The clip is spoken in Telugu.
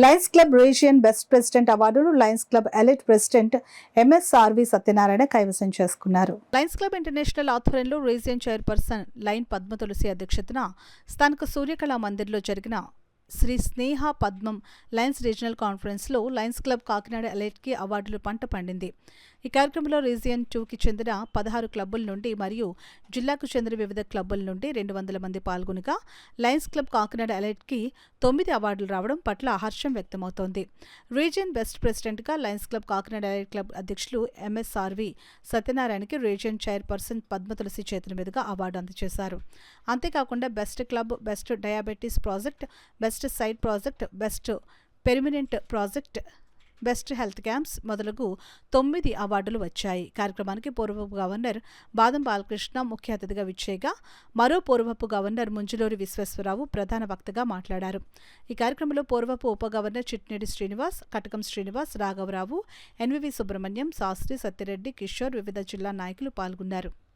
Lions club region best president అవార్డును lions club elite president MSRV Satyanarayana కైవసం చేసుకున్నారు. లయన్స్ క్లబ్ ఇంటర్నేషనల్ ఆధ్వర్యంలో region chairperson lion Padma Tulasi అధ్యక్షతన స్థానిక సూర్యకళా మందిర్లో జరిగిన శ్రీ స్నేహ పద్మం లయన్స్ రీజనల్ కాన్ఫరెన్స్లో లయన్స్ క్లబ్ కాకినాడ ఎలైట్కి అవార్డులు పంట పండింది. ఈ కార్యక్రమంలో రీజియన్ 2కి చెందిన 16 క్లబ్బుల నుండి మరియు జిల్లాకు చెందిన వివిధ క్లబ్బుల నుండి 200 మంది పాల్గొనగా లయన్స్ క్లబ్ కాకినాడ ఎలైట్కి 9 అవార్డులు రావడం పట్ల హర్షం వ్యక్తమవుతోంది. రీజియన్ బెస్ట్ ప్రెసిడెంట్గా Lions club Kakinada elite club అధ్యక్షులు ఎంఎస్ఆర్వి సత్యనారాయణకి రీజియన్ చైర్పర్సన్ పద్మ తులసి చేతుల మీదుగా అవార్డు అందజేశారు. అంతేకాకుండా best club, best diabetes project, best side project, best permanent project, best health camps మొదలగు 9 అవార్డులు వచ్చాయి. కార్యక్రమానికి పూర్వపు గవర్నర్ బాదం బాలకృష్ణ ముఖ్య అతిథిగా విచ్చేయగా మరో పూర్వపు గవర్నర్ ముంజులూరి విశ్వేశ్వరరావు ప్రధాన వక్తగా మాట్లాడారు. ఈ కార్యక్రమంలో పూర్వపు ఉప గవర్నర్ చిట్నేడి శ్రీనివాస్, కటకం శ్రీనివాస్, రాఘవరావు, ఎన్వివి సుబ్రహ్మణ్యం, శాస్త్రి, సత్యరెడ్డి, కిషోర్, వివిధ జిల్లా నాయకులు పాల్గొన్నారు.